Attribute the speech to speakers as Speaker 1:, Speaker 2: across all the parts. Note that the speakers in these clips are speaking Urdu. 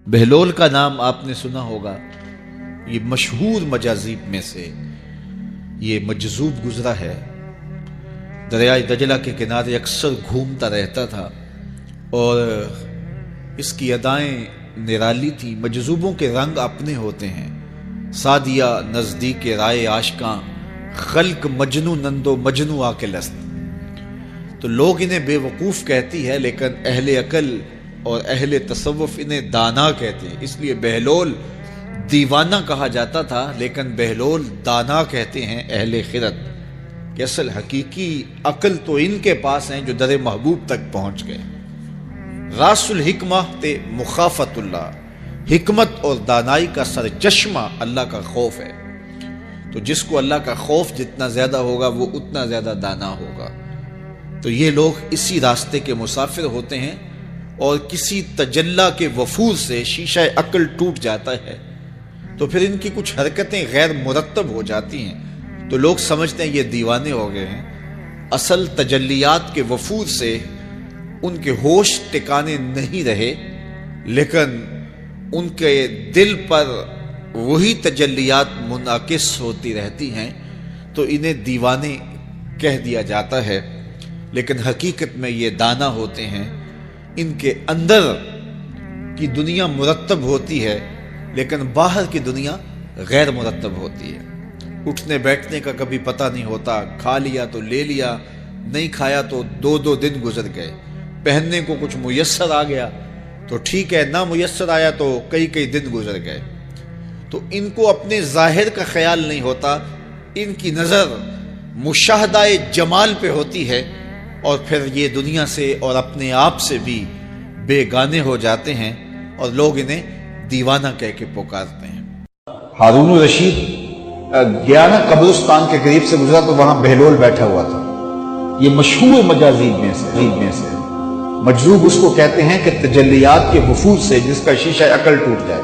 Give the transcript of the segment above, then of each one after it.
Speaker 1: بہلول کا نام آپ نے سنا ہوگا، یہ مشہور مجاذیب میں سے یہ مجذوب گزرا ہے۔ دریائے دجلہ کے کنارے اکثر گھومتا رہتا تھا اور اس کی ادائیں نرالی تھی۔ مجذوبوں کے رنگ اپنے ہوتے ہیں، سادیہ نزدیک رائے عاشقاں، خلق مجنو نندو مجنو آ کے لست۔ تو لوگ انہیں بے وقوف کہتی ہے، لیکن اہل عقل اور اہل تصوف انہیں دانا کہتے ہیں۔ اس لیے بہلول دیوانہ کہا جاتا تھا، لیکن بہلول دانا کہتے ہیں اہل خرد، کہ اصل حقیقی عقل تو ان کے پاس ہیں جو در محبوب تک پہنچ گئے۔ راس الحکمہ تے مخافت اللہ، حکمت اور دانائی کا سر چشمہ اللہ کا خوف ہے۔ تو جس کو اللہ کا خوف جتنا زیادہ ہوگا وہ اتنا زیادہ دانا ہوگا۔ تو یہ لوگ اسی راستے کے مسافر ہوتے ہیں، اور کسی تجلی کے وفور سے شیشہ عقل ٹوٹ جاتا ہے تو پھر ان کی کچھ حرکتیں غیر مرتب ہو جاتی ہیں، تو لوگ سمجھتے ہیں یہ دیوانے ہو گئے ہیں۔ اصل تجلیات کے وفور سے ان کے ہوش ٹکانے نہیں رہے، لیکن ان کے دل پر وہی تجلیات منعکس ہوتی رہتی ہیں، تو انہیں دیوانے کہہ دیا جاتا ہے، لیکن حقیقت میں یہ دانا ہوتے ہیں۔ ان کے اندر کی دنیا مرتب ہوتی ہے، لیکن باہر کی دنیا غیر مرتب ہوتی ہے۔ اٹھنے بیٹھنے کا کبھی پتہ نہیں ہوتا، کھا لیا تو لے لیا، نہیں کھایا تو دو دن گزر گئے۔ پہننے کو کچھ میسر آ گیا تو ٹھیک ہے، نہ میسر آیا تو کئی دن گزر گئے۔ تو ان کو اپنے ظاہر کا خیال نہیں ہوتا، ان کی نظر مشاہدہ جمال پہ ہوتی ہے، اور پھر یہ دنیا سے اور اپنے آپ سے بھی بے گانے ہو جاتے ہیں، اور لوگ انہیں دیوانہ کہہ کے پکارتے ہیں۔
Speaker 2: ہارون الرشید گیا نا قبرستان کے قریب سے گزرا تو وہاں بہلول بیٹھا ہوا تھا۔ یہ مشہور مجاذیب میں سے مجذوب اس کو کہتے ہیں کہ تجلیات کے وفور سے جس کا شیشہ عقل ٹوٹ جائے،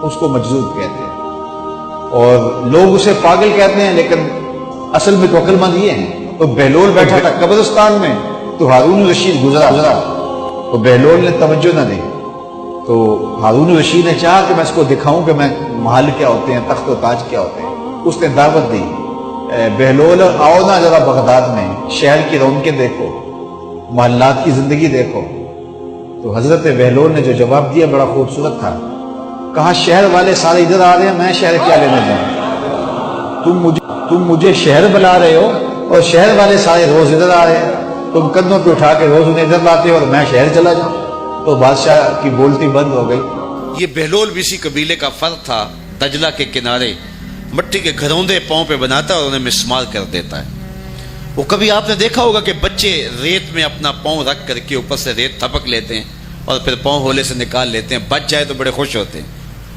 Speaker 2: اس کو مجذوب کہتے ہیں، اور لوگ اسے پاگل کہتے ہیں، لیکن اصل میں تو عقل مند یہ ہیں۔ تو بہلول بیٹھا تھا قبرستان میں، تو ہارون الرشید گزرا تو بہلول نے توجہ نہ دی، تو ہارون الرشید نے چاہا کہ میں اس کو دکھاؤں کہ میں محل کیا ہوتے ہیں، تخت و تاج کیا ہوتے ہیں۔ اس نے دعوت دی، بہلول آؤ نا ذرا بغداد میں، شہر کی رونقیں دیکھو، محلات کی زندگی دیکھو۔ تو حضرت بہلول نے جو جواب دیا بڑا خوبصورت تھا، کہا شہر والے سارے ادھر آ رہے ہیں، میں شہر کیا لینے جاؤں؟ تم مجھے شہر بلا رہے ہو، اور شہر والے سارے روز ادھر آ رہے ہیں، تم کندھوں پہ اٹھا کے روز انہیں ادھر لاتے ہو اور میں شہر چلا جاؤں؟ تو بادشاہ کی بولتی بند ہو گئی۔
Speaker 1: یہ بہلول بھی اسی قبیلے کا فرد تھا، دجلہ کے کنارے مٹی کے گھروندے پاؤں پہ بناتا ہے اور انہیں مسمار کر دیتا ہے۔ وہ کبھی آپ نے دیکھا ہوگا کہ بچے ریت میں اپنا پاؤں رکھ کر کے اوپر سے ریت تھپک لیتے ہیں اور پھر پاؤں ہولے سے نکال لیتے ہیں، بچ جائے تو بڑے خوش ہوتے ہیں،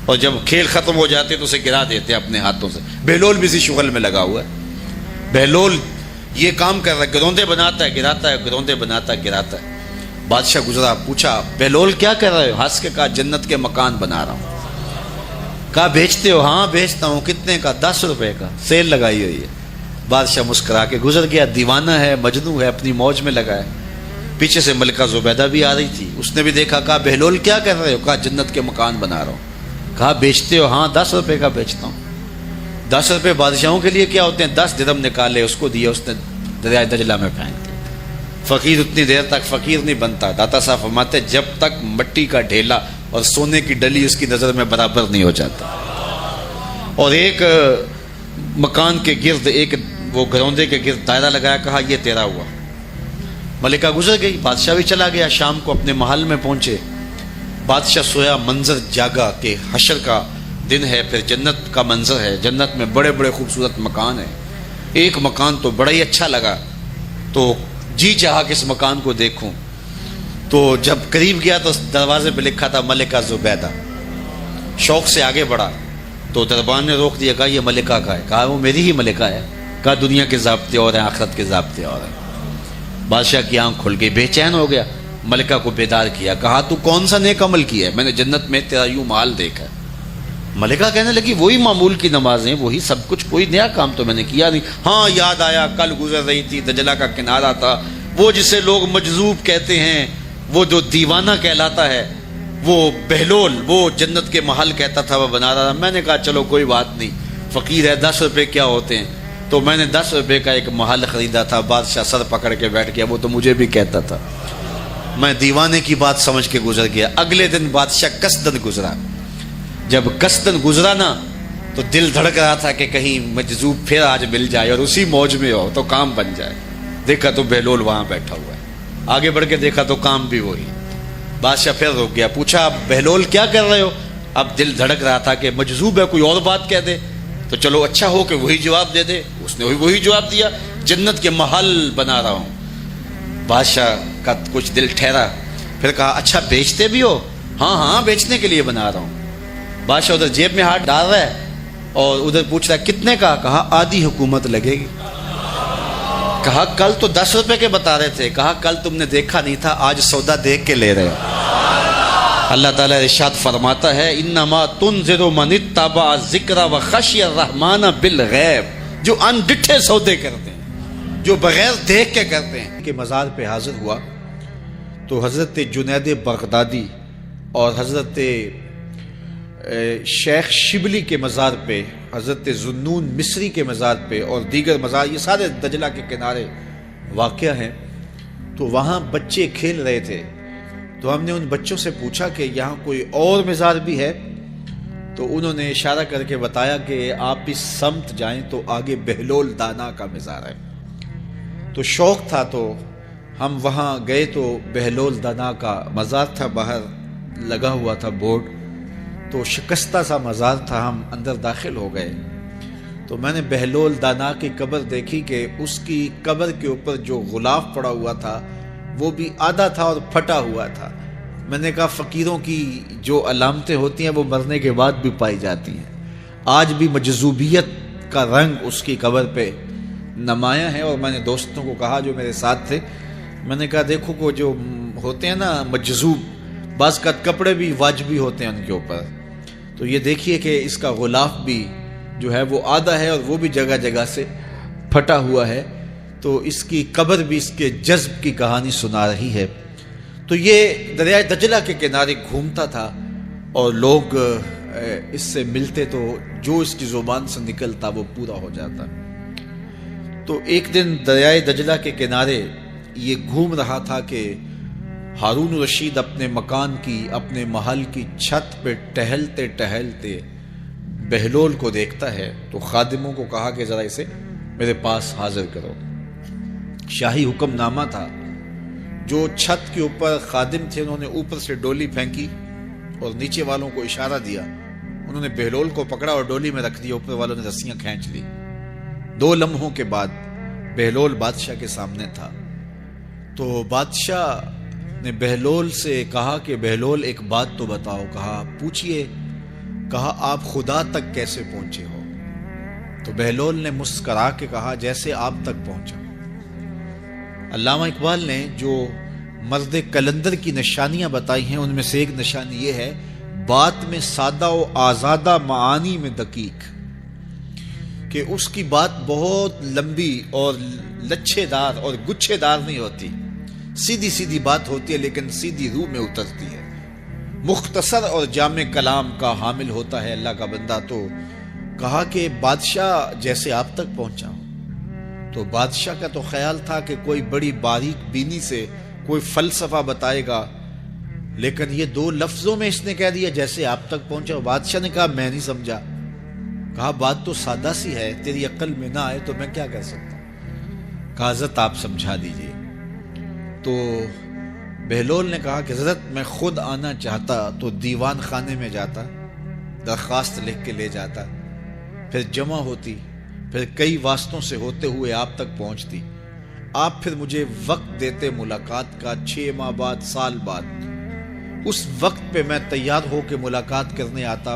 Speaker 1: اور جب کھیل ختم ہو جاتے ہیں تو اسے گرا دیتے ہیں اپنے ہاتھوں سے۔ بہلول بھی اسی شغل میں لگا ہوا ہے۔ بہلول یہ کام کر رہا ہے، گروندے بناتا ہے گراتا ہے، گروندے بناتا ہے گراتا ہے۔ بادشاہ گزرا، پوچھا بہلول کیا کر رہے ہو؟ ہنس کے کہا جنت کے مکان بنا رہا ہوں۔ کہا بیچتے ہو؟ ہاں بیچتا ہوں۔ کتنے کا؟ 10 روپے کا، سیل لگائی ہوئی ہے۔ بادشاہ مسکرا کے گزر گیا، دیوانہ ہے، مجنو ہے، اپنی موج میں لگا ہے۔ پیچھے سے ملکہ زبیدہ بھی آ رہی تھی، اس نے بھی دیکھا، کہا بہلول کیا کر رہے ہو؟ کہا جنت کے مکان بنا رہا ہوں۔ کہا بیچتے ہو؟ ہاں 10 روپے کا بیچتا ہوں۔ 10 روپے بادشاہوں کے لیے کیا ہوتے ہیں؟ 10 درہم نکالے، اس کو دیا، اس نے دریائے دجلہ میں پھینک دیا۔ فقیر اتنی دیر تک فقیر نہیں بنتا۔ داتا صاحب فرماتے جب تک مٹی کا ڈھیلا اور سونے کی ڈلی اس کی نظر میں برابر نہیں ہو جاتا۔ اور ایک مکان کے گرد، ایک وہ گروندے کے گرد دائرہ لگایا، کہا یہ تیرا ہوا۔ ملکہ گزر گئی، بادشاہ بھی چلا گیا۔ شام کو اپنے محل میں پہنچے، بادشاہ سویا، منظر جاگا کہ حشر کا دن ہے، پھر جنت کا منظر ہے، جنت میں بڑے بڑے خوبصورت مکان ہیں۔ ایک مکان تو بڑا ہی اچھا لگا، تو جی چاہا کہ اس مکان کو دیکھوں۔ تو جب قریب گیا تو دروازے پہ لکھا تھا ملکہ زبیدہ۔ شوق سے آگے بڑھا تو دربان نے روک دیا، کہا یہ ملکہ کا ہے؟ کہا وہ میری ہی ملکہ ہے۔ کہا دنیا کے ضابطے اور ہیں، آخرت کے ضابطے اور ہیں۔ بادشاہ کی آنکھ کھل گئی، بے چین ہو گیا، ملکہ کو بیدار کیا، کہا تو کون سا نیک عمل کیا ہے؟ میں نے جنت میں تیرا یوں محال دیکھا ہے۔ ملکہ کہنے لگی وہی معمول کی نمازیں، وہی سب کچھ، کوئی نیا کام تو میں نے کیا نہیں۔ ہاں یاد آیا، کل گزر رہی تھی، دجلہ کا کنارہ تھا، وہ جسے لوگ مجذوب کہتے ہیں، وہ جو دیوانہ کہلاتا ہے، وہ بہلول وہ جنت کے محل کہتا تھا وہ بنا رہا تھا۔ میں نے کہا چلو کوئی بات نہیں، فقیر ہے، 10 روپے کیا ہوتے ہیں، تو میں نے 10 روپے کا ایک محل خریدا تھا۔ بادشاہ سر پکڑ کے بیٹھ گیا، وہ تو مجھے بھی کہتا تھا، میں دیوانے کی بات سمجھ کے گزر گیا۔ اگلے دن بادشاہ قصدن گزرا، جب قصدن گزرا نا تو دل دھڑک رہا تھا کہ کہیں مجذوب پھر آج مل جائے اور اسی موج میں ہو تو کام بن جائے۔ دیکھا تو بہلول وہاں بیٹھا ہوا ہے، آگے بڑھ کے دیکھا تو کام بھی وہی۔ بادشاہ پھر رک گیا، پوچھا اب بہلول کیا کر رہے ہو؟ اب دل دھڑک رہا تھا کہ مجذوب ہے، کوئی اور بات کہہ دے تو چلو اچھا ہو کہ وہی جواب دے دے۔ اس نے وہی جواب دیا، جنت کے محل بنا رہا ہوں۔ بادشاہ کا کچھ دل ٹھہرا، پھر کہا اچھا بیچتے بھی ہو؟ ہاں ہاں بیچنے کے لیے بنا رہا ہوں۔ بادشاہ ادھر جیب میں ہاتھ ڈال رہا ہے اور ادھر پوچھ رہا ہے کتنے کا؟ کہا آدھی حکومت لگے گی۔ کہا کل تو 10 روپے کے بتا رہے تھے، کہا کل تم نے دیکھا نہیں تھا، آج سودا دیکھ کے لے رہے ہو۔ اللہ تعالیٰ ارشاد فرماتا ہے انما تنذر من اتبع الذکر وخشی الرحمن بالغیب، جو ان ڈٹھے سودے کرتے ہیں، جو بغیر دیکھ کے کرتے ہیں۔ کہ مزار پہ حاضر ہوا تو حضرت جنید بغدادی اور حضرت شیخ شبلی کے مزار پہ، حضرت ذنون مصری کے مزار پہ اور دیگر مزار، یہ سارے دجلہ کے کنارے واقع ہیں۔ تو وہاں بچے کھیل رہے تھے، تو ہم نے ان بچوں سے پوچھا کہ یہاں کوئی اور مزار بھی ہے؟ تو انہوں نے اشارہ کر کے بتایا کہ آپ اس سمت جائیں تو آگے بہلول دانا کا مزار ہے۔ تو شوق تھا تو ہم وہاں گئے تو بہلول دانا کا مزار تھا، باہر لگا ہوا تھا بورڈ، تو شکستہ سا مزار تھا، ہم اندر داخل ہو گئے تو میں نے بہلول دانا کی قبر دیکھی کہ اس کی قبر کے اوپر جو غلاف پڑا ہوا تھا وہ بھی آدھا تھا اور پھٹا ہوا تھا۔ میں نے کہا فقیروں کی جو علامتیں ہوتی ہیں وہ مرنے کے بعد بھی پائی جاتی ہیں، آج بھی مجذوبیت کا رنگ اس کی قبر پہ نمایاں ہے۔ اور میں نے دوستوں کو کہا جو میرے ساتھ تھے، میں نے کہا دیکھو کو جو ہوتے ہیں نا مجذوب، بعض کا کپڑے بھی واجبی ہوتے ہیں ان کے اوپر، تو یہ دیکھیے کہ اس کا غلاف بھی جو ہے وہ آدھا ہے اور وہ بھی جگہ جگہ سے پھٹا ہوا ہے، تو اس کی قبر بھی اس کے جذب کی کہانی سنا رہی ہے۔ تو یہ دریائے دجلہ کے کنارے گھومتا تھا اور لوگ اس سے ملتے تو جو اس کی زبان سے نکلتا وہ پورا ہو جاتا۔ تو ایک دن دریائے دجلہ کے کنارے یہ گھوم رہا تھا کہ ہارون رشید اپنے مکان کی، اپنے محل کی چھت پہ ٹہلتے ٹہلتے بہلول کو دیکھتا ہے، تو خادموں کو کہا کہ ذرا اسے میرے پاس حاضر کرو۔ شاہی حکم نامہ تھا، جو چھت کے اوپر خادم تھے انہوں نے اوپر سے ڈولی پھینکی اور نیچے والوں کو اشارہ دیا، انہوں نے بہلول کو پکڑا اور ڈولی میں رکھ دیا، اوپر والوں نے رسیاں کھینچ لی۔ 2 لمحوں کے بعد بہلول بادشاہ کے سامنے تھا، تو بادشاہ نے بہلول سے کہا کہ بہلول ایک بات تو بتاؤ۔ کہا پوچھئے۔ کہا آپ خدا تک کیسے پہنچے ہو؟ تو بہلول نے مسکرا کے کہا جیسے آپ تک پہنچا۔ علامہ اقبال نے جو مرد کلندر کی نشانیاں بتائی ہیں ان میں سے ایک نشانی یہ ہے، بات میں سادہ و آزادہ، معانی میں دقیق، کہ اس کی بات بہت لمبی اور لچھے دار اور گچھے دار نہیں ہوتی، سیدھی سیدھی بات ہوتی ہے لیکن سیدھی روح میں اترتی ہے، مختصر اور جامع کلام کا حامل ہوتا ہے اللہ کا بندہ۔ تو کہا کہ بادشاہ جیسے آپ تک پہنچا ہوں۔ تو بادشاہ کا تو خیال تھا کہ کوئی بڑی باریک بینی سے کوئی فلسفہ بتائے گا، لیکن یہ 2 لفظوں میں اس نے کہہ دیا جیسے آپ تک پہنچا۔ بادشاہ نے کہا میں نہیں سمجھا۔ کہا بات تو سادہ سی ہے، تیری عقل میں نہ آئے تو میں کیا کر سکتا ہوں؟ کہا حضرت آپ سمجھا دیجئے۔ تو بہلول نے کہا کہ حضرت میں خود آنا چاہتا تو دیوان خانے میں جاتا، درخواست لکھ کے لے جاتا، پھر جمع ہوتی، پھر کئی واسطوں سے ہوتے ہوئے آپ تک پہنچتی، آپ پھر مجھے وقت دیتے ملاقات کا، 6 ماہ بعد، سال بعد، اس وقت پہ میں تیار ہو کے ملاقات کرنے آتا،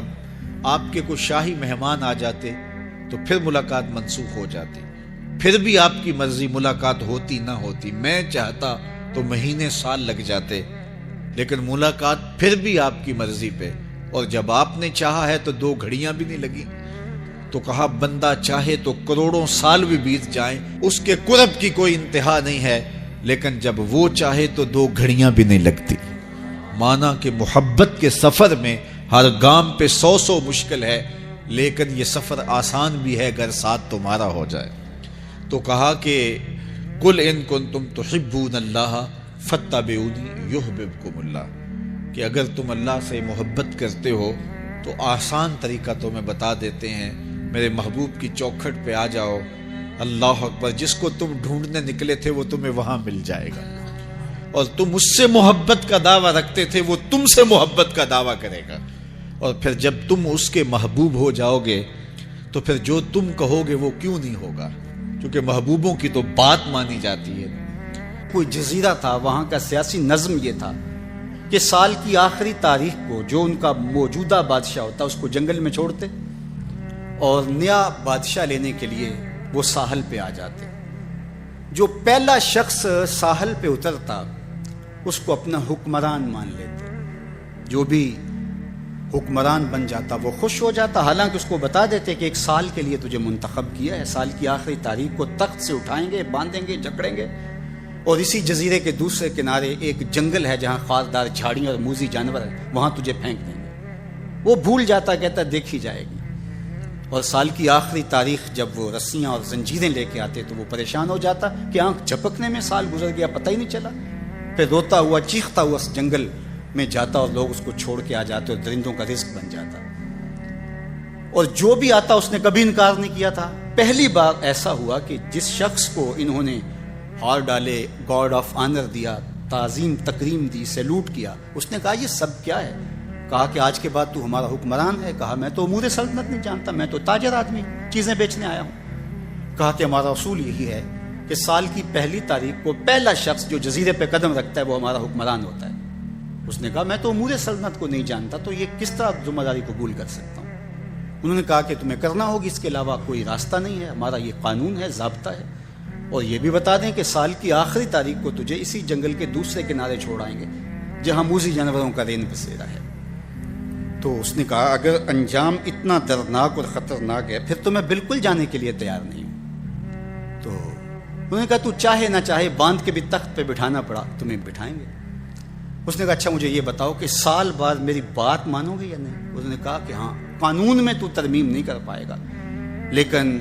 Speaker 1: آپ کے کوئی شاہی مہمان آ جاتے تو پھر ملاقات منسوخ ہو جاتی، پھر بھی آپ کی مرضی ملاقات ہوتی نہ ہوتی، میں چاہتا تو مہینے سال لگ جاتے، لیکن ملاقات پھر بھی آپ کی مرضی پہ، اور جب آپ نے چاہا ہے تو 2 گھڑیاں بھی نہیں لگی۔ تو کہا بندہ چاہے تو کروڑوں سال بھی بیت جائیں، اس کے قرب کی کوئی انتہا نہیں ہے، لیکن جب وہ چاہے تو 2 گھڑیاں بھی نہیں لگتی۔ مانا کہ محبت کے سفر میں ہر گام پہ 100 مشکل ہے، لیکن یہ سفر آسان بھی ہے اگر ساتھ تمہارا ہو جائے۔ تو کہا کہ قل ان کنتم تحبون اللہ فاتبعونی یحببکم اللہ، کہ اگر تم اللہ سے محبت کرتے ہو تو آسان طریقہ تمہیں بتا دیتے ہیں، میرے محبوب کی چوکھٹ پہ آ جاؤ، اللہ اکبر، جس کو تم ڈھونڈنے نکلے تھے وہ تمہیں وہاں مل جائے گا، اور تم اس سے محبت کا دعویٰ رکھتے تھے وہ تم سے محبت کا دعویٰ کرے گا، اور پھر جب تم اس کے محبوب ہو جاؤ گے تو پھر جو تم کہو گے وہ کیوں نہیں ہوگا، کیونکہ محبوبوں کی تو بات مانی جاتی ہے۔
Speaker 3: کوئی جزیرہ تھا، وہاں کا سیاسی نظم یہ تھا کہ سال کی آخری تاریخ کو جو ان کا موجودہ بادشاہ ہوتا اس کو جنگل میں چھوڑتے اور نیا بادشاہ لینے کے لیے وہ ساحل پہ آ جاتے۔ جو پہلا شخص ساحل پہ اترتا اس کو اپنا حکمران مان لیتے، جو بھی حکمران بن جاتا وہ خوش ہو جاتا، حالانکہ اس کو بتا دیتے کہ ایک سال کے لیے تجھے منتخب کیا ہے، سال کی آخری تاریخ کو تخت سے اٹھائیں گے، باندھیں گے، جکڑیں گے، اور اسی جزیرے کے دوسرے کنارے ایک جنگل ہے جہاں خاردار جھاڑیاں اور موذی جانور ہیں، وہاں تجھے پھینک دیں گے۔ وہ بھول جاتا، کہتا دیکھی جائے گی، اور سال کی آخری تاریخ جب وہ رسیاں اور زنجیریں لے کے آتے تو وہ پریشان ہو جاتا کہ آنکھ جھپکنے میں سال گزر گیا، پتہ ہی نہیں چلا، پھر روتا ہوا چیختا ہوا اس جنگل میں جاتا اور لوگ اس کو چھوڑ کے آ جاتے اور درندوں کا رزق بن جاتا، اور جو بھی آتا اس نے کبھی انکار نہیں کیا تھا۔ پہلی بار ایسا ہوا کہ جس شخص کو انہوں نے ہار ڈالے، گارڈ آف آنر دیا، تعظیم تکریم دی، سیلوٹ کیا، اس نے کہا یہ سب کیا ہے؟ کہا کہ آج کے بعد تو ہمارا حکمران ہے۔ کہا میں تو امور سلطنت نہیں جانتا، میں تو تاجر آدمی چیزیں بیچنے آیا ہوں۔ کہا کہ ہمارا اصول یہی ہے کہ سال کی پہلی تاریخ کو پہلا شخص جو جزیرے پہ قدم رکھتا ہے وہ ہمارا حکمران ہوتا ہے۔ اس نے کہا میں تو امور سلطنت کو نہیں جانتا، تو یہ کس طرح ذمہ داری قبول کر سکتا ہوں؟ انہوں نے کہا کہ تمہیں کرنا ہوگی، اس کے علاوہ کوئی راستہ نہیں ہے، ہمارا یہ قانون ہے، ضابطہ ہے، اور یہ بھی بتا دیں کہ سال کی آخری تاریخ کو تجھے اسی جنگل کے دوسرے کنارے چھوڑائیں گے جہاں موذی جانوروں کا رین بسیرا ہے۔ تو اس نے کہا اگر انجام اتنا دردناک اور خطرناک ہے پھر تو میں بالکل جانے کے لیے تیار نہیں ہوں۔ تو انہوں نے کہا تو چاہے نہ چاہے باندھ کے بھی تخت پہ بٹھانا پڑا تمہیں بٹھائیں گے۔ اس نے کہا اچھا مجھے یہ بتاؤ کہ سال بعد میری بات مانو گے یا نہیں؟ اس نے کہا کہ ہاں، قانون میں تو ترمیم نہیں کر پائے گا، لیکن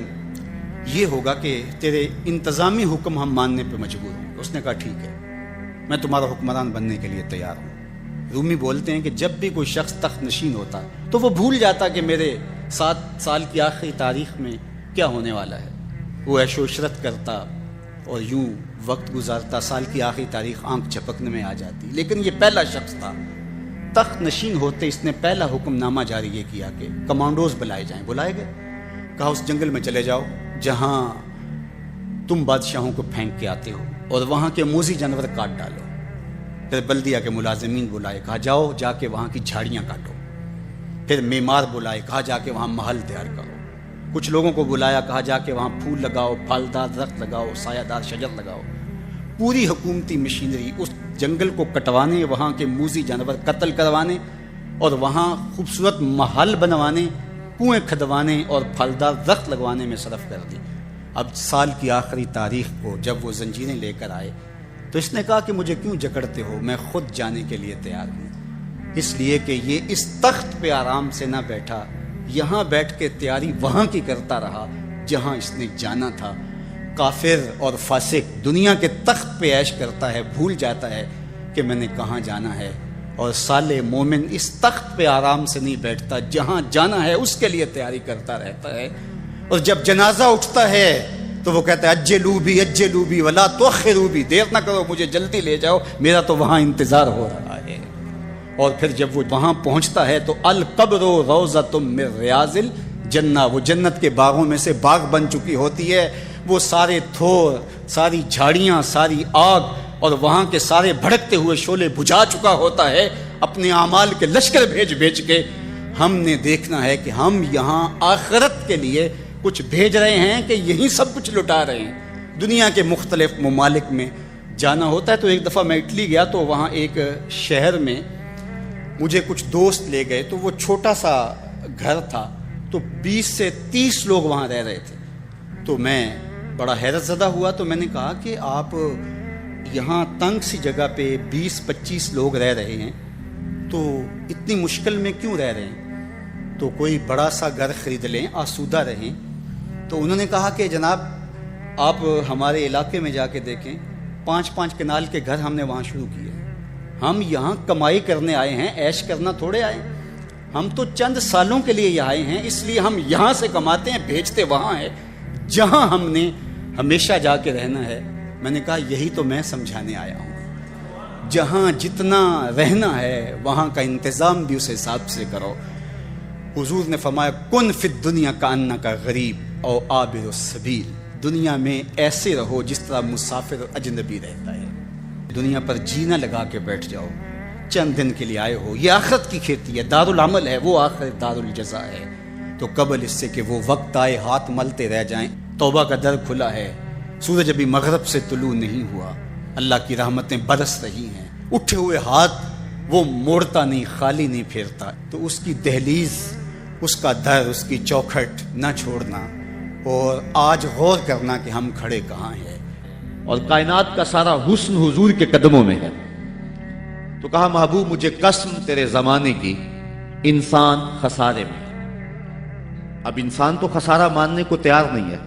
Speaker 3: یہ ہوگا کہ تیرے انتظامی حکم ہم ماننے پہ مجبور ہوں۔ اس نے کہا ٹھیک ہے، میں تمہارا حکمران بننے کے لیے تیار ہوں۔ رومی بولتے ہیں کہ جب بھی کوئی شخص تخت نشین ہوتا تو وہ بھول جاتا کہ میرے 7 سال کی آخری تاریخ میں کیا ہونے والا ہے، وہ عیش و عشرت کرتا اور یوں وقت گزارتا، سال کی آخری تاریخ آنکھ جھپکنے میں آ جاتی۔ لیکن یہ پہلا شخص تھا، تخت نشین ہوتے اس نے پہلا حکم نامہ جاری یہ کیا کہ کمانڈوز بلائے جائیں۔ بلائے گئے، کہا اس جنگل میں چلے جاؤ جہاں تم بادشاہوں کو پھینک کے آتے ہو اور وہاں کے موذی جانور کاٹ ڈالو۔ پھر بلدیہ کے ملازمین بلائے، کہا جاؤ جا کے وہاں کی جھاڑیاں کاٹو۔ پھر معمار بلائے، کہا جا کے وہاں محل تیار کرو۔ کچھ لوگوں کو بلایا، کہا جا کے وہاں پھول لگاؤ، پھلدار درخت لگاؤ، سایہ دار شجر لگاؤ۔ پوری حکومتی مشینری اس جنگل کو کٹوانے، وہاں کے موذی جانور قتل کروانے اور وہاں خوبصورت محل بنوانے، کنویں کھدوانے اور پھلدار درخت لگوانے میں صرف کر دی۔ اب سال کی آخری تاریخ کو جب وہ زنجیریں لے کر آئے تو اس نے کہا کہ مجھے کیوں جکڑتے ہو، میں خود جانے کے لیے تیار ہوں، اس لیے کہ یہ اس تخت پہ آرام سے نہ بیٹھا، یہاں بیٹھ کے تیاری وہاں کی کرتا رہا جہاں اس نے جانا تھا۔ کافر اور فاسق دنیا کے تخت پہ عیش کرتا ہے، بھول جاتا ہے کہ میں نے کہاں جانا ہے، اور صالح مومن اس تخت پہ آرام سے نہیں بیٹھتا، جہاں جانا ہے اس کے لیے تیاری کرتا رہتا ہے، اور جب جنازہ اٹھتا ہے تو وہ کہتا ہے اجلوا بی ولا تؤخروا بی، دیر نہ کرو، مجھے جلدی لے جاؤ، میرا تو وہاں انتظار ہو رہا ہے۔ اور پھر جب وہ وہاں پہنچتا ہے تو القبر روضۃ من ریاض الجنہ، وہ جنت کے باغوں میں سے باغ بن چکی ہوتی ہے، وہ سارے تھور، ساری جھاڑیاں، ساری آگ اور وہاں کے سارے بھڑکتے ہوئے شعلے بجھا چکا ہوتا ہے، اپنے اعمال کے لشکر بھیج کے۔ ہم نے دیکھنا ہے کہ ہم یہاں آخرت کے لیے کچھ بھیج رہے ہیں کہ یہیں سب کچھ لٹا رہے ہیں۔ دنیا کے مختلف ممالک میں جانا ہوتا ہے۔ تو ایک دفعہ میں اٹلی گیا تو وہاں ایک شہر میں مجھے کچھ دوست لے گئے، تو وہ چھوٹا سا گھر تھا، تو 20 سے 30 لوگ وہاں رہ رہے تھے۔ تو میں بڑا حیرت زدہ ہوا، تو میں نے کہا کہ آپ یہاں تنگ سی جگہ پہ 20-25 لوگ رہ رہے ہیں، تو اتنی مشکل میں کیوں رہ رہے ہیں؟ تو کوئی بڑا سا گھر خرید لیں، آسودہ رہیں۔ تو انہوں نے کہا کہ جناب آپ ہمارے علاقے میں جا کے دیکھیں، 5 کنال کے گھر ہم نے وہاں شروع کیے۔ ہم یہاں کمائی کرنے آئے ہیں، عیش کرنا تھوڑے آئے ہیں۔ ہم تو چند سالوں کے لیے یہاں آئے ہیں، اس لیے ہم یہاں سے کماتے ہیں، بھیجتے وہاں ہے جہاں ہم نے ہمیشہ جا کے رہنا ہے۔ میں نے کہا یہی تو میں سمجھانے آیا ہوں، جہاں جتنا رہنا ہے وہاں کا انتظام بھی اس حساب سے کرو۔ حضور نے فرمایا کن فی الدنیا کأنک غریب او عابر السبیل، دنیا میں ایسے رہو جس طرح مسافر اجنبی رہتا ہے۔ دنیا پر جینا لگا کے بیٹھ جاؤ، چند دن کے لیے آئے ہو۔ یہ آخرت کی کھیتی ہے، دار العمل ہے، وہ آخرت دار الجزا ہے۔ تو قبل اس سے کہ وہ وقت آئے ہاتھ ملتے رہ جائیں، توبہ کا در کھلا ہے، سورج ابھی مغرب سے طلوع نہیں ہوا، اللہ کی رحمتیں برس رہی ہیں، اٹھے ہوئے ہاتھ وہ موڑتا نہیں، خالی نہیں پھیرتا۔ تو اس کی دہلیز، اس کا در، اس کی چوکھٹ نہ چھوڑنا، اور آج غور کرنا کہ ہم کھڑے کہاں ہیں۔
Speaker 1: اور کائنات کا سارا حسن حضور کے قدموں میں ہے۔ تو کہا محبوب مجھے قسم تیرے زمانے کی، انسان خسارے میں۔ اب انسان تو خسارہ ماننے کو تیار نہیں ہے،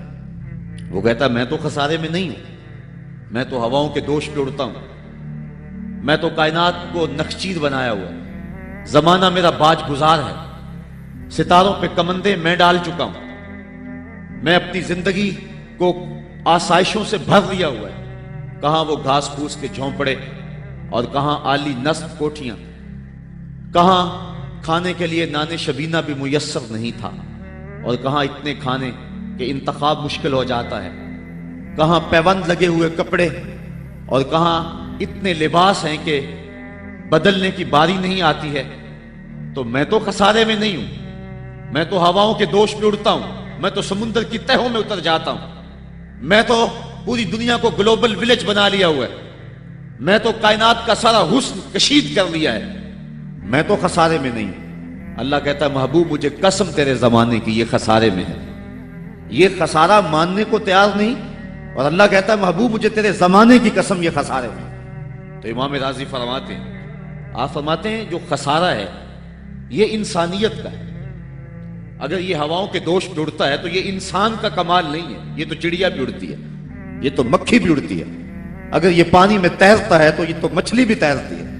Speaker 1: وہ کہتا میں تو خسارے میں نہیں ہوں، میں تو ہواؤں کے دوش پہ اڑتا ہوں، میں تو کائنات کو نخچیر بنایا ہوا ہے، زمانہ میرا باج گزار ہے، ستاروں پہ کمندے میں ڈال چکا ہوں، میں اپنی زندگی کو آسائشوں سے بھر لیا ہوا ہے، کہاں وہ گھاس پھوس کے جھونپڑے اور کہاں عالی نصب کوٹھیاں، کہاں کھانے کے لیے نان شبینہ بھی میسر نہیں تھا، اور کہاں اتنے کھانے کہ انتخاب مشکل ہو جاتا ہے، کہاں پیوند لگے ہوئے کپڑے، اور کہاں اتنے لباس ہیں کہ بدلنے کی باری نہیں آتی ہے۔ تو میں تو خسارے میں نہیں ہوں، میں تو ہواؤں کے دوش پہ اڑتا ہوں، میں تو سمندر کی تہوں میں اتر جاتا ہوں، میں تو پوری دنیا کو گلوبل ولیج بنا لیا ہوا ہے، میں تو کائنات کا سارا حسن کشید کر لیا ہے، میں تو خسارے میں نہیں ہوں۔ اللہ کہتا ہے محبوب مجھے قسم تیرے زمانے کی، یہ خسارے میں ہے، یہ خسارہ ماننے کو تیار نہیں، اور اللہ کہتا ہے محبوب مجھے تیرے زمانے کی قسم یہ خسارے میں ہے۔ تو امام راضی فرماتے ہیں، آپ فرماتے ہیں جو خسارہ ہے یہ انسانیت کا ہے۔ اگر یہ ہواؤں کے دوش پہ اڑتا ہے تو یہ انسان کا کمال نہیں ہے، یہ تو چڑیا بھی اڑتی ہے، یہ تو مکھی بھی اڑتی ہے، اگر یہ پانی میں تیرتا ہے تو یہ تو مچھلی بھی تیرتی ہے،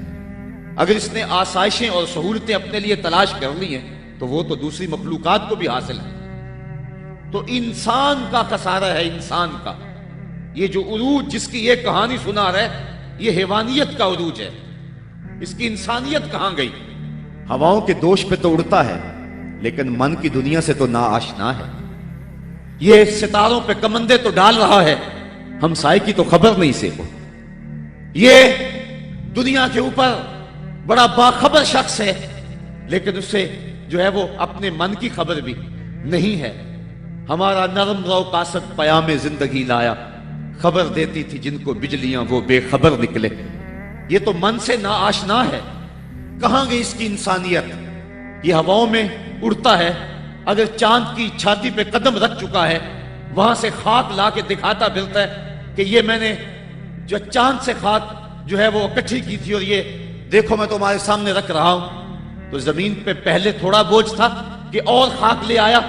Speaker 1: اگر اس نے آسائشیں اور سہولتیں اپنے لیے تلاش کر لی ہیں تو وہ تو دوسری مخلوقات کو بھی حاصل ہے۔ تو انسان کا خسارہ ہے، انسان کا۔ یہ جو عروج جس کی یہ کہانی سنا رہا ہے یہ حیوانیت کا عروج ہے، اس کی انسانیت کہاں گئی؟ ہواؤں کے دوش پہ تو اڑتا ہے لیکن من کی دنیا سے تو ناآشنا ہے، یہ ستاروں پہ کمندے تو ڈال رہا ہے، ہمسائے کی تو خبر نہیں سے، یہ دنیا کے اوپر بڑا باخبر شخص ہے لیکن اسے جو ہے وہ اپنے من کی خبر بھی نہیں ہے۔ ہمارا نرم رو قاصد پیام زندگی لایا، خبر دیتی تھی جن کو بجلیاں وہ بے خبر نکلے۔ یہ تو من سے ناآشنا ہے، کہاں گئی اس کی انسانیت؟ یہ ہواؤں میں اڑتا ہے، اگر چاند کی چھاتی پہ قدم رکھ چکا ہے وہاں سے خاک لا کے دکھاتا پھرتا ہے کہ یہ میں نے جو چاند سے خاک جو ہے وہ اکٹھی کی تھی اور یہ دیکھو میں تمہارے سامنے رکھ رہا ہوں۔ تو زمین پہ پہلے تھوڑا بوجھ تھا کہ اور خاک لے آیا،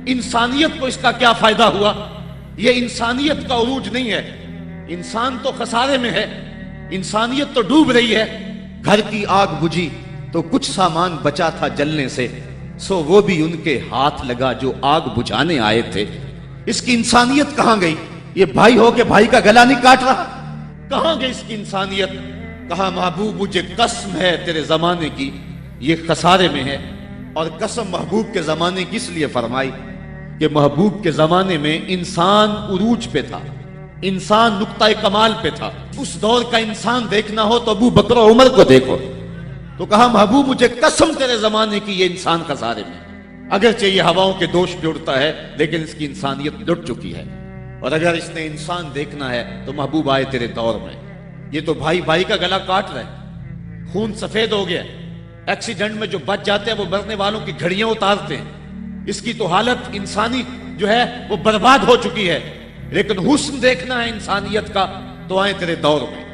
Speaker 1: انسانیت کو اس کا کیا فائدہ ہوا؟ یہ انسانیت کا عروج نہیں ہے، انسان تو خسارے میں ہے، انسانیت تو ڈوب رہی ہے۔ گھر کی آگ بجھی تو کچھ سامان بچا تھا جلنے سے، سو وہ بھی ان کے ہاتھ لگا جو آگ بجھانے آئے تھے۔ اس کی انسانیت کہاں گئی؟ یہ بھائی ہو کے بھائی کا گلا نہیں کاٹ رہا، کہاں گئی اس کی انسانیت؟ کہا محبوب مجھے قسم ہے تیرے زمانے کی، یہ خسارے میں ہے۔ اور قسم محبوب کے زمانے کی اس لیے فرمائی کہ محبوب کے زمانے میں انسان عروج پہ تھا، انسان نقطہ کمال پہ تھا۔ اس دور کا انسان دیکھنا ہو تو ابو بکر و عمر کو دیکھو۔ تو کہا محبوب مجھے قسم تیرے زمانے کی، یہ انسان خسارے میں، اگرچہ یہ ہواؤں کے دوش پہ اڑتا ہے لیکن اس کی انسانیت لٹ چکی ہے۔ اور اگر اس نے انسان دیکھنا ہے تو محبوب آئے تیرے دور میں۔ یہ تو بھائی بھائی کا گلا کاٹ رہا ہے، خون سفید ہو گیا، ایکسیڈنٹ میں جو بچ جاتے ہیں وہ مرنے والوں کی گھڑیاں اتارتے ہیں، اس کی تو حالت انسانی جو ہے وہ برباد ہو چکی ہے۔ لیکن حسن دیکھنا ہے انسانیت کا تو آئے تیرے دور میں،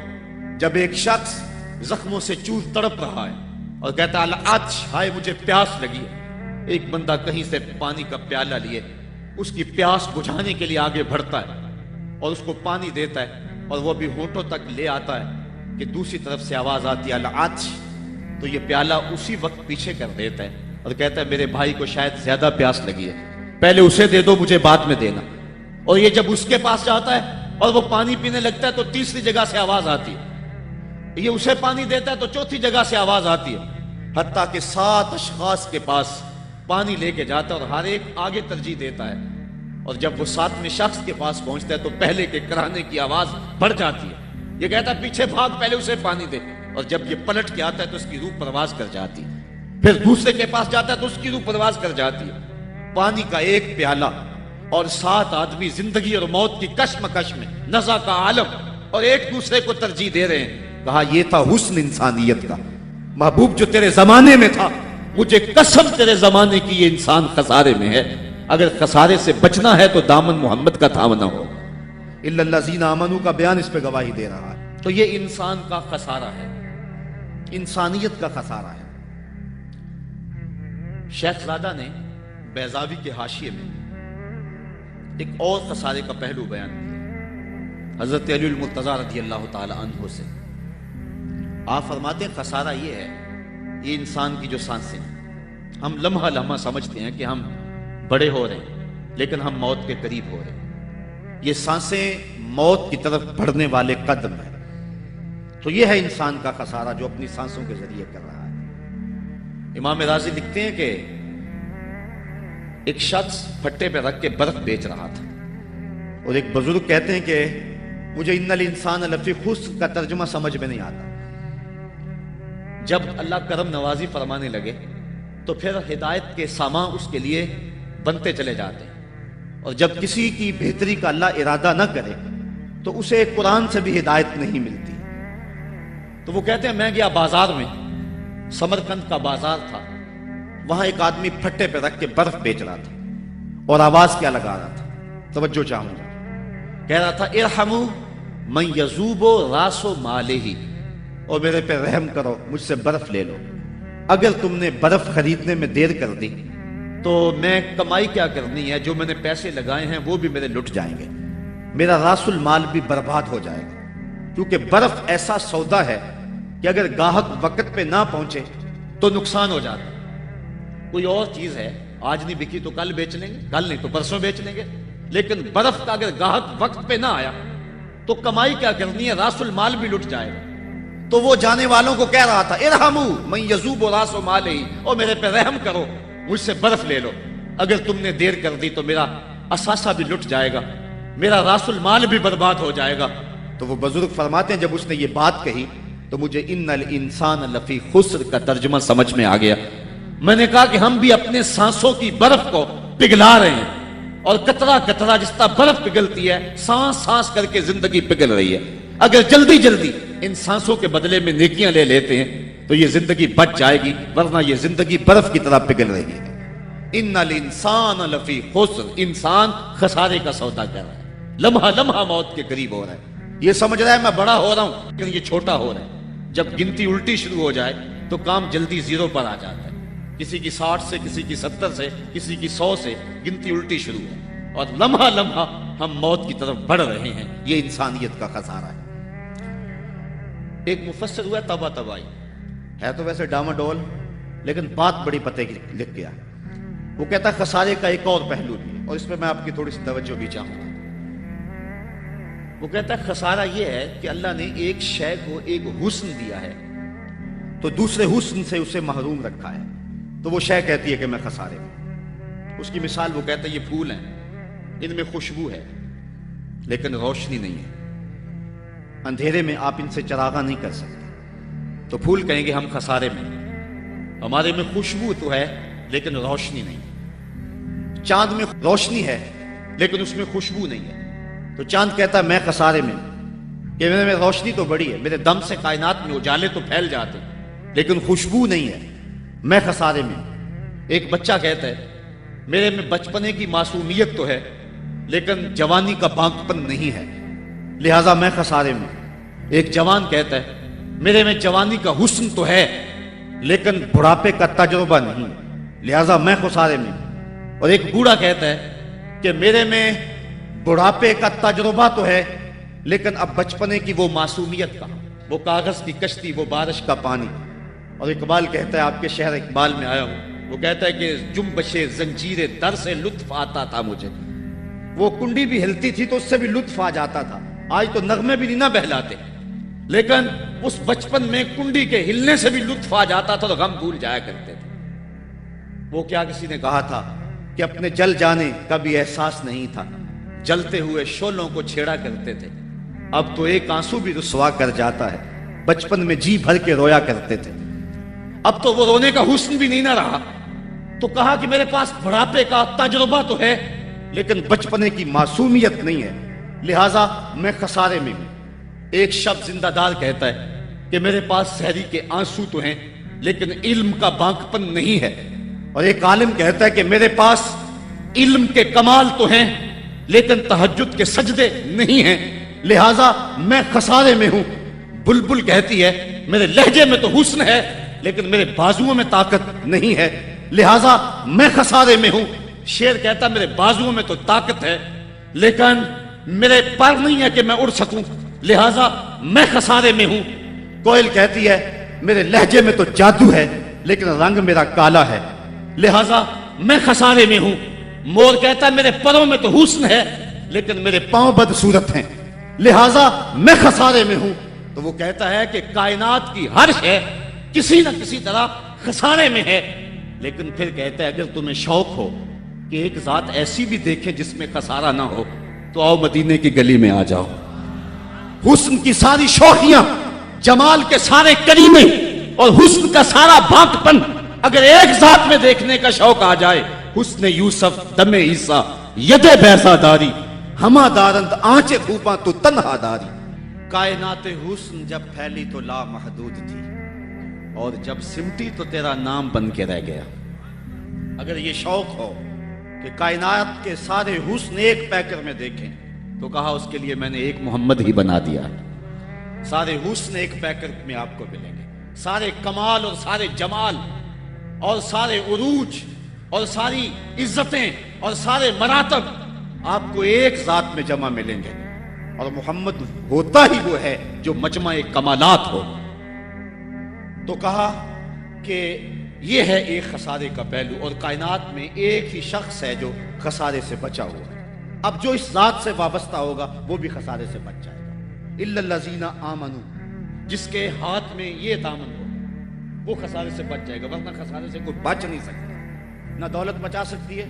Speaker 1: جب ایک شخص زخموں سے چور تڑپ رہا ہے، اور کہتا العطش، ہائے مجھے پیاس لگی ہے۔ ایک بندہ کہیں سے پانی کا پیالہ لیے اس کی پیاس بجھانے کے لیے آگے بڑھتا ہے اور اس کو پانی دیتا ہے، اور وہ بھی ہونٹوں تک لے آتا ہے کہ دوسری طرف سے آواز آتی ہے العطش، تو یہ پیالہ اسی وقت پیچھے کر دیتا ہے اور کہتا ہے میرے بھائی کو شاید زیادہ پیاس لگی ہے، پہلے اسے دے دو، مجھے بعد میں دینا۔ اور یہ جب اس کے پاس جاتا ہے اور وہ پانی پینے لگتا ہے تو تیسری جگہ سے آواز آتی ہے، یہ اسے پانی دیتا ہے تو چوتھی جگہ سے آواز آتی ہے، حتیٰ کہ 7 اشخاص کے پاس پانی لے کے جاتا ہے اور ہر ایک آگے ترجیح دیتا ہے، اور جب وہ 7ویں شخص کے پاس پہنچتا ہے تو پہلے کے کرانے کی آواز بڑھ جاتی ہے، یہ کہتا ہے پیچھے بھاگ، پہلے اسے پانی دے، اور جب یہ پلٹ کے آتا ہے تو اس کی روح پرواز کر جاتی ہے، پھر دوسرے کے پاس جاتا ہے تو اس کی روح پرواز کر جاتی ہے۔ پانی کا ایک پیالہ اور 7 آدمی زندگی اور موت کی کشمکش میں، نزع کا عالم، اور ایک دوسرے کو ترجیح دے رہے ہیں۔ کہا یہ تھا حسن انسانیت کا، محبوب جو تیرے زمانے میں تھا، مجھے قسم تیرے زمانے کی یہ انسان خسارے میں ہے، اگر خسارے سے بچنا ہے تو دامن محمد کا تھامنا ہو۔ الا الذین آمنوا کا بیان اس پہ گواہی دے رہا ہے۔ تو یہ انسان کا خسارہ ہے، انسانیت کا خسارہ ہے۔ شیخ زادہ نے بیضاوی کے حاشیے میں ایک اور خسارے کا پہلو بیان کیا حضرت علی المرتضیٰ رضی اللہ تعالی عنہ سے۔ آپ فرماتے ہیں خسارہ یہ ہے، یہ انسان کی جو سانسیں ہیں، ہم لمحہ لمحہ سمجھتے ہیں کہ ہم بڑے ہو رہے ہیں لیکن ہم موت کے قریب ہو رہے ہیں، یہ سانسیں موت کی طرف بڑھنے والے قدم ہیں۔ تو یہ ہے انسان کا خسارہ جو اپنی سانسوں کے ذریعے کر رہا ہے۔ امام راضی لکھتے ہیں کہ ایک شخص پھٹے پہ رکھ کے برف بیچ رہا تھا، اور ایک بزرگ کہتے ہیں کہ مجھے ان الانسان لفی خسر کا ترجمہ سمجھ میں نہیں آتا۔ جب اللہ کرم نوازی فرمانے لگے تو پھر ہدایت کے سامان اس کے لیے بنتے چلے جاتے ہیں، اور جب کسی کی بہتری کا اللہ ارادہ نہ کرے تو اسے قرآن سے بھی ہدایت نہیں ملتی۔ تو وہ کہتے ہیں میں گیا بازار میں، سمرقند کا بازار تھا، وہاں ایک آدمی پھٹے پہ رکھ کے برف بیچ رہا تھا، اور آواز کیا لگا رہا تھا، توجہ چاہوں گا، کہہ رہا تھا ارحموا من یذوب راس مالہ، اور میرے پہ رحم کرو، مجھ سے برف لے لو، اگر تم نے برف خریدنے میں دیر کر دی تو میں کمائی کیا کرنی ہے، جو میں نے پیسے لگائے ہیں وہ بھی میرے لٹ جائیں گے، میرا راس المال بھی برباد ہو جائے گا، کیونکہ برف ایسا سودا ہے کہ اگر گاہک وقت پہ نہ پہنچے تو نقصان ہو جاتا ہے۔ کوئی اور چیز ہے آج نہیں بکی تو کل بیچ لیں گے، کل نہیں تو پرسوں بیچ لیں گے، لیکن برف کا اگر گاہک وقت پہ نہ آیا تو کمائی کیا کرنی ہے، راس المال بھی لٹ جائے گا۔ تو وہ جانے والوں کو کہہ رہا تھا ارحموا من یذوب راس مالہ، اور میرے پہ رحم کرو، مجھ سے برف لے لو، اگر تم نے دیر کر دی تو میرا اثاثہ بھی لٹ جائے گا، میرا راس المال بھی برباد ہو جائے گا۔ تو وہ بزرگ فرماتے ہیں جب اس نے یہ بات کہی تو مجھے ان الانسان لفی خسر کا ترجمہ سمجھ میں آ گیا۔ میں نے کہا کہ ہم بھی اپنے سانسوں کی برف کو پگھلا رہے ہیں، اور قطرہ قطرہ جس طرح برف پگھلتی ہے، سانس سانس کر کے زندگی پگھل رہی ہے۔ اگر جلدی جلدی ان سانسوں کے بدلے میں نیکیاں لے لیتے ہیں تو یہ زندگی بچ جائے گی، ورنہ یہ زندگی برف کی طرح پگھل رہی ہے۔ ان الانسان لفی خسر، انسان خسارے کا سودا کر رہا ہے، لمحہ لمحہ موت کے قریب ہو رہا ہے، یہ سمجھ رہا ہے میں بڑا ہو رہا ہوں لیکن یہ چھوٹا ہو رہا ہے۔ جب گنتی الٹی شروع ہو جائے تو کام جلدی زیرو پر آ جاتا ہے، کسی کی 60 سے، کسی کی 70 سے، کسی کی 100 سے گنتی الٹی شروع ہے، اور لمحہ لمحہ ہم موت کی طرف بڑھ رہے ہیں۔ یہ انسانیت کا خسارہ ہے۔ ایک مفسر ہوا تبا تبائی، ہے تو ویسے ڈاما ڈول لیکن بات بڑی پتے کی لکھ گیا۔ وہ کہتا ہے خسارے کا ایک اور پہلو بھی ہے، اور اس پہ میں آپ کی تھوڑی سی توجہ بھی چاہوں گا۔ وہ کہتا ہے خسارہ یہ ہے کہ اللہ نے ایک شے کو ایک حسن دیا ہے تو دوسرے حسن سے اسے محروم رکھا ہے، تو وہ شے کہتی ہے کہ میں خسارے میں۔ اس کی مثال وہ کہتا ہے یہ پھول ہیں، ان میں خوشبو ہے لیکن روشنی نہیں ہے، اندھیرے میں آپ ان سے چراغاں نہیں کر سکتے، تو پھول کہیں گے ہم خسارے میں، ہمارے میں خوشبو تو ہے لیکن روشنی نہیں۔ چاند میں روشنی ہے لیکن اس میں خوشبو نہیں ہے، تو چاند کہتا ہے میں خسارے میں، کہ میرے میں روشنی تو بڑی ہے، میرے دم سے کائنات میں اجالے تو پھیل جاتے لیکن خوشبو نہیں ہے، میں خسارے میں۔ ایک بچہ کہتا ہے میرے میں بچپنے کی معصومیت تو ہے لیکن جوانی کا بانکپن نہیں ہے، لہذا میں خسارے میں۔ ایک جوان کہتا ہے میرے میں جوانی کا حسن تو ہے
Speaker 4: لیکن بڑھاپے کا تجربہ نہیں، لہذا میں خسارے میں ہوں۔ اور ایک بوڑھا کہتا ہے کہ میرے میں بڑھاپے کا تجربہ تو ہے، لیکن اب بچپنے کی وہ معصومیت کا، وہ کاغذ کی کشتی، وہ بارش کا پانی۔ اور اقبال کہتا ہے، آپ کے شہر اقبال میں آیا ہوں، وہ کہتا ہے کہ جنبش زنجیر در سے لطف آتا تھا مجھے، وہ کنڈی بھی ہلتی تھی تو اس سے بھی لطف آ جاتا تھا، آج تو نغمے بھی نہیں نہ بہلاتے، لیکن اس بچپن میں کنڈی کے ہلنے سے بھی لطف آ جاتا تھا اور غم بھول جایا کرتے تھے۔ وہ کیا کسی نے کہا تھا کہ اپنے جل جانے کا بھی احساس نہیں تھا، جلتے ہوئے شعلوں کو چھیڑا کرتے تھے، اب تو ایک آنسو بھی رسوا کر جاتا ہے، بچپن میں جی بھر کے رویا کرتے تھے، اب تو وہ رونے کا حسن بھی نہیں نہ رہا۔ تو کہا کہ میرے پاس بڑھاپے کا تجربہ تو ہے، لیکن بچپنے کی معصومیت نہیں ہے، لہٰذا میں خسارے میں ہوں۔ ایک شب زندہ دار کہتا ہے کہ میرے پاس سحری کے آنسو تو ہیں، لیکن علم کا بانکپن نہیں ہے۔ اور ایک عالم کہتا ہے کہ میرے پاس علم کے کمال تو ہیں، لیکن تہجد کے سجدے نہیں ہیں، لہٰذا میں خسارے میں ہوں۔ بلبل کہتی ہے میرے لہجے میں تو حسن ہے، لیکن میرے بازوؤں میں طاقت نہیں ہے، لہٰذا میں خسارے میں ہوں۔ شیر کہتا میرے بازوؤں میں تو طاقت ہے، لیکن میرے پر نہیں ہے کہ میں اڑ سکوں، لہٰذا میں خسارے میں ہوں۔ کوئل کہتی ہے میرے لہجے میں تو جادو ہے، لیکن رنگ میرا کالا ہے، لہٰذا میں خسارے میں ہوں۔ مور کہتا ہے میرے پروں میں تو حسن ہے، لیکن میرے پاؤں بدصورت ہیں، لہٰذا میں خسارے میں ہوں۔ تو وہ کہتا ہے کہ کائنات کی ہر شے کسی نہ کسی طرح خسارے میں ہے، لیکن پھر کہتا ہے اگر تمہیں شوق ہو کہ ایک ذات ایسی بھی دیکھیں جس میں خسارہ نہ ہو، تو آؤ مدینے کی گلی میں آ جاؤ۔ حسن کی ساری شوخیاں، جمال کے سارے کریمے اور حسن کا سارا بانکپن اگر ایک ذات میں دیکھنے کا شوق آ جائے، حسن یوسف دم عیسیٰ ید بیضا داری، ہما دارند آنچے پھوپاں تو تنہا داری۔ کائنات حسن جب پھیلی تو لامحدود تھی، اور جب سمٹی تو تیرا نام بن کے رہ گیا۔ اگر یہ شوق ہو کہ کائنات کے سارے حسن ایک پیکر میں دیکھیں، تو کہا اس کے لیے میں نے ایک محمد ہی بنا دیا ہے۔ سارے حسن ایک پیکر میں آپ کو ملیں گے، سارے کمال اور سارے جمال اور سارے عروج اور ساری عزتیں اور سارے مراتب آپ کو ایک ذات میں جمع ملیں گے، اور محمد ہوتا ہی وہ ہے جو مجمع کمالات ہو۔ تو کہا کہ یہ ہے ایک خسارے کا پہلو، اور کائنات میں ایک ہی شخص ہے جو خسارے سے بچا ہوا ہے۔ اب جو اس ذات سے وابستہ ہوگا وہ بھی خسارے سے بچ جائے گا۔ الا الذین آمنوا، جس کے ہاتھ میں یہ دامن ہو وہ خسارے سے بچ جائے گا، ورنہ خسارے سے کوئی بچ نہیں سکتا۔ نہ دولت بچا سکتی ہے،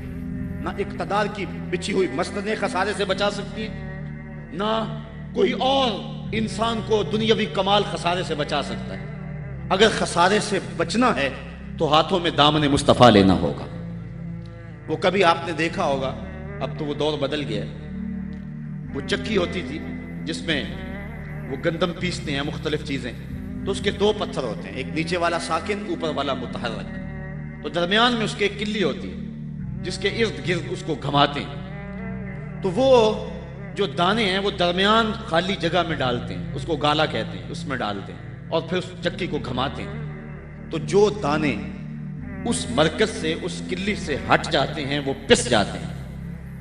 Speaker 4: نہ اقتدار کی بچھی ہوئی مسندیں خسارے سے بچا سکتی ہیں، نہ کوئی اور انسان کو دنیاوی کمال خسارے سے بچا سکتا ہے۔ اگر خسارے سے بچنا ہے تو ہاتھوں میں دامن مصطفیٰ لینا ہوگا۔ وہ کبھی آپ نے دیکھا ہوگا، اب تو وہ دور بدل گیا ہے، وہ چکی ہوتی تھی جس میں وہ گندم پیستے ہیں، مختلف چیزیں، تو اس کے دو پتھر ہوتے ہیں، ایک نیچے والا ساکن، اوپر والا متحرک، تو درمیان میں اس کے ایک کلی ہوتی ہے جس کے ارد گرد اس کو گھماتے ہیں، تو وہ جو دانے ہیں وہ درمیان خالی جگہ میں ڈالتے ہیں، اس کو گالا کہتے ہیں، اس میں ڈالتے ہیں اور پھر اس چکی کو گھماتے ہیں، تو جو دانے اس مرکز سے، اس کلی سے ہٹ جاتے ہیں وہ پس جاتے ہیں،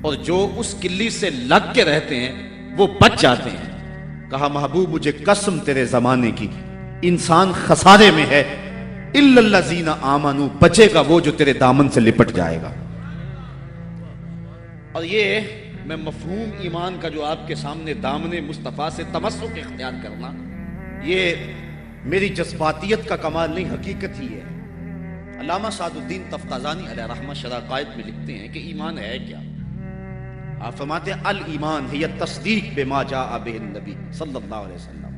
Speaker 4: اور جو اس کلی سے لگ کے رہتے ہیں وہ بچ جاتے ہیں۔ کہا محبوب مجھے قسم تیرے زمانے کی، انسان خسارے میں ہے، الا الذین آمنوا، بچے گا وہ جو تیرے دامن سے لپٹ جائے گا۔ اور یہ میں مفہوم ایمان کا جو آپ کے سامنے دامن مصطفیٰ سے تمسک اختیار کرنا، یہ میری جذباتیت کا کمال نہیں، حقیقت ہی ہے۔ علامہ سعد الدین تفتازانی علیہ رحمہ شرح قائد میں لکھتے ہیں کہ ایمان ہے کیا؟ آپ فرماتے ہیں الایمان ہی تصدیق بما جاء بہ النبی صلی اللہ علیہ وسلم،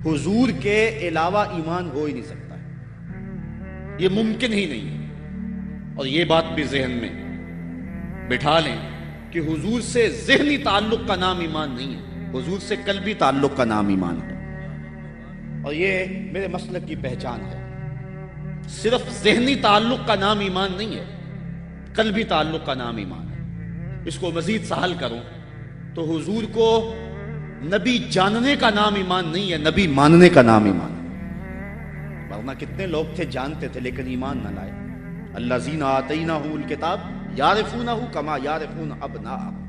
Speaker 4: حضور کے علاوہ ایمان ہو ہی نہیں سکتا ہے، یہ ممکن ہی نہیں ہے۔ اور یہ بات بھی ذہن میں بٹھا لیں کہ حضور سے ذہنی تعلق کا نام ایمان نہیں ہے، حضور سے قلبی تعلق کا نام ایمان ہے، اور یہ میرے مسلک کی پہچان ہے۔ صرف ذہنی تعلق کا نام ایمان نہیں ہے، قلبی تعلق کا نام ایمان ہے۔ اس کو مزید سہل کروں تو حضور کو نبی جاننے کا نام ایمان نہیں ہے، نبی ماننے کا نام ایمان ہے۔ ورنہ کتنے لوگ تھے جانتے تھے لیکن ایمان نہ لائے. الذین آتیناہم الکتاب یعرفونہ کما یعرفون ابناءہم.